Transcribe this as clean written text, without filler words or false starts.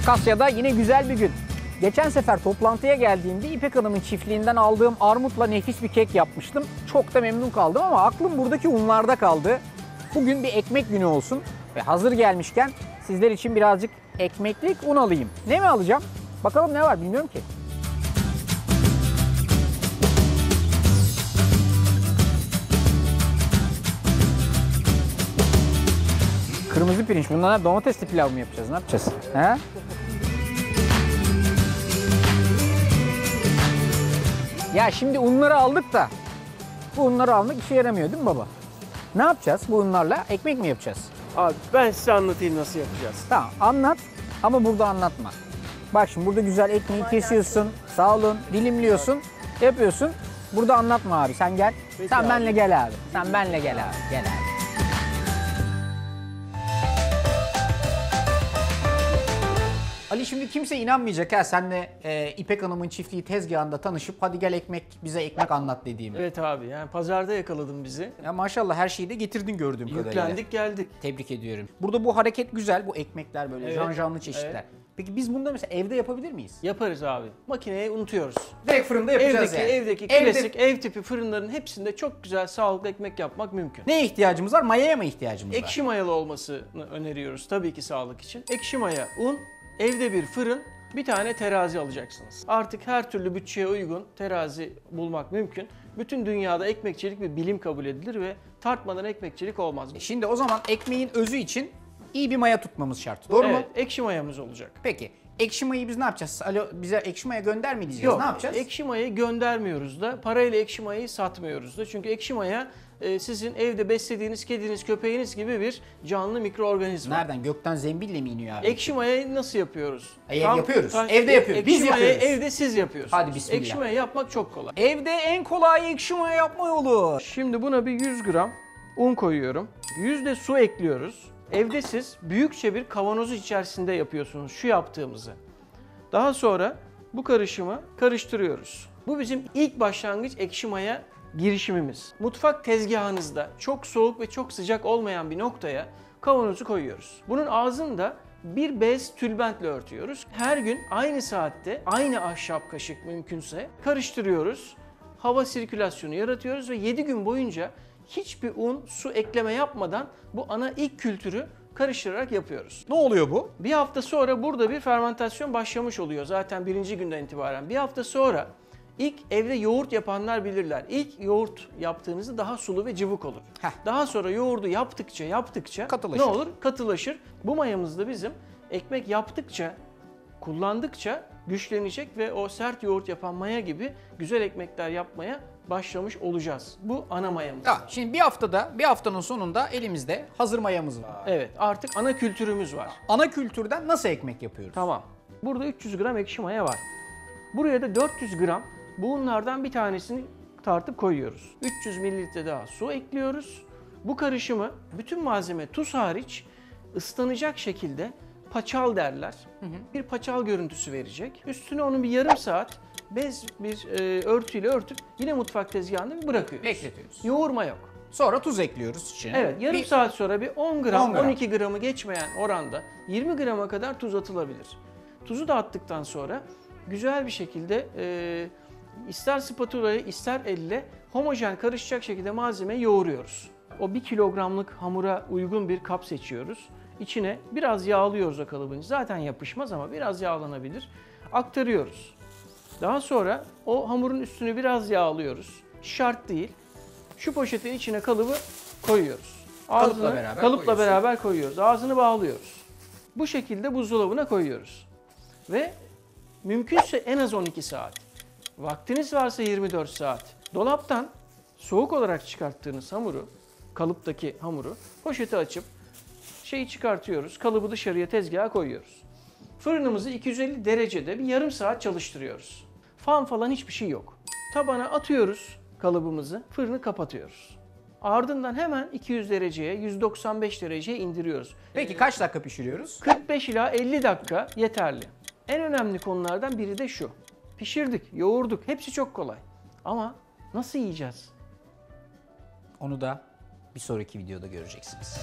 Akasya'da yine güzel bir gün. Geçen sefer toplantıya geldiğimde İpek Hanım'ın çiftliğinden aldığım armutla nefis bir kek yapmıştım. Çok da memnun kaldım ama aklım buradaki unlarda kaldı. Bugün bir ekmek günü olsun ve hazır gelmişken sizler için birazcık ekmeklik un alayım. Ne mi alacağım? Bakalım ne var bilmiyorum ki. Kırmızı pirinç. Bundan domatesli pilav mı yapacağız? Ne yapacağız? He? Ya şimdi unları aldık da bu unları almak işe yaramıyor değil mi baba? Ne yapacağız bu unlarla? Ekmek mi yapacağız? Abi ben size anlatayım nasıl yapacağız. Tamam anlat ama burada anlatma. Bak şimdi burada güzel ekmeği kesiyorsun. Sağ olun. Dilimliyorsun. Yapıyorsun. Burada anlatma abi. Sen gel. Peki Sen abi. benle gel abi. Sen benle gel abi. Gel abi. Ali şimdi kimse inanmayacak ha senle İpek Hanım'ın çiftliği tezgahında tanışıp hadi gel bize ekmek anlat dediğimi. Evet abi yani pazarda yakaladın bizi. Ya maşallah her şeyi de getirdin gördüğüm kadarıyla. Yüklendik geldik. Tebrik ediyorum. Burada bu hareket güzel, bu ekmekler böyle Evet, janjanlı çeşitler. evet. Peki biz bunu da mesela evde yapabilir miyiz? Yaparız abi. Makineyi unutuyoruz. Direkt fırında yapacağız Evdeki klasik ev tipi fırınların hepsinde çok güzel sağlıklı ekmek yapmak mümkün. Neye ihtiyacımız var? Mayaya mı ihtiyacımız var? Ekşi mayalı olmasını öneriyoruz tabii ki sağlık için. Ekşi maya, un, evde bir fırın, bir tane terazi alacaksınız. Artık her türlü bütçeye uygun terazi bulmak mümkün. Bütün dünyada ekmekçilik bir bilim kabul edilir ve tartmadan ekmekçilik olmaz. Şimdi o zaman ekmeğin özü için iyi bir maya tutmamız şart. Doğru mu? Evet, ekşi mayamız olacak. Peki. Ekşi mayayı biz ne yapacağız? Alo, bize ekşi maya gönder mi diyeceğiz? Yok, Ne yapacağız? ekşi mayayı göndermiyoruz da, parayla ekşi mayayı satmıyoruz da. Çünkü ekşi maya sizin evde beslediğiniz kediniz, köpeğiniz gibi bir canlı mikroorganizma. Nereden? Gökten zembille mi iniyor abi? Ekşi mayayı nasıl yapıyoruz? Yapıyoruz. Evde yapıyoruz. Biz Ekşi mayayı yapıyoruz. evde siz yapıyorsunuz. Hadi bismillah. Ekşi maya yapmak çok kolay. Evde en kolay ekşi maya yapma yolu. Şimdi buna bir 100 gram un koyuyorum. 100 de su ekliyoruz. Evde siz büyükçe bir kavanozu içerisinde yapıyorsunuz şu yaptığımızı. Daha sonra bu karışımı karıştırıyoruz. Bu bizim ilk başlangıç ekşi maya girişimimiz. Mutfak tezgahınızda çok soğuk ve çok sıcak olmayan bir noktaya kavanozu koyuyoruz. Bunun ağzını da bir bez tülbentle örtüyoruz. Her gün aynı saatte aynı ahşap kaşık mümkünse karıştırıyoruz. Hava sirkülasyonu yaratıyoruz ve 7 gün boyunca hiçbir un, su ekleme yapmadan bu ana ilk kültürü karıştırarak yapıyoruz. Ne oluyor bu? Bir hafta sonra burada bir fermentasyon başlamış oluyor zaten birinci günden itibaren. Bir hafta sonra ilk evde yoğurt yapanlar bilirler. İlk yoğurt yaptığınızda daha sulu ve cıvık olur. Heh. Daha sonra yoğurdu yaptıkça Katılaşır. ne olur? Katılaşır. Bu mayamız da bizim ekmek yaptıkça, kullandıkça güçlenecek ve o sert yoğurt yapan maya gibi güzel ekmekler yapmaya başlamış olacağız. Bu ana mayamız. Tamam. Şimdi bir haftanın sonunda elimizde hazır mayamız var. Evet, artık ana kültürümüz var. Ana kültürden nasıl ekmek yapıyoruz? Tamam. Burada 300 gram ekşi maya var. Buraya da 400 gram bunlardan bir tanesini tartıp koyuyoruz. 300 mililitre daha su ekliyoruz. Bu karışımı bütün malzeme tuz hariç ıslanacak şekilde paçal derler. Bir paçal görüntüsü verecek. Üstüne onu bir yarım saat bez bir örtüyle örtüp yine mutfak tezgahında bir bırakıyoruz. Bekletiyoruz. Yoğurma yok. Sonra tuz ekliyoruz içine. Evet, yarım saat sonra bir 10 gram, 10 gram. 12 gramı geçmeyen oranda 20 grama kadar tuz atılabilir. Tuzu da attıktan sonra güzel bir şekilde ister spatulayla ister elle homojen karışacak şekilde malzemeyi yoğuruyoruz. O 1 kilogramlık hamura uygun bir kap seçiyoruz. İçine biraz yağlıyoruz o kalıbını. Zaten yapışmaz ama biraz yağlanabilir. Aktarıyoruz. Daha sonra o hamurun üstünü biraz yağlıyoruz. Şart değil. Şu poşetin içine kalıbı koyuyoruz. Kalıpla beraber koyuyoruz. Ağzını bağlıyoruz. Bu şekilde buzdolabına koyuyoruz. Ve mümkünse en az 12 saat. Vaktiniz varsa 24 saat. Dolaptan soğuk olarak çıkarttığınız hamuru, kalıptaki hamuru poşeti açıp çıkartıyoruz. Kalıbı dışarıya tezgaha koyuyoruz. Fırınımızı 250 derecede bir yarım saat çalıştırıyoruz. Fan falan hiçbir şey yok. Tabana atıyoruz kalıbımızı, fırını kapatıyoruz. Ardından hemen 200 dereceye, 195 dereceye indiriyoruz. Peki kaç dakika pişiriyoruz? 45 ila 50 dakika yeterli. En önemli konulardan biri de şu. Pişirdik, yoğurduk, hepsi çok kolay. Ama nasıl yiyeceğiz? Onu da bir sonraki videoda göreceksiniz.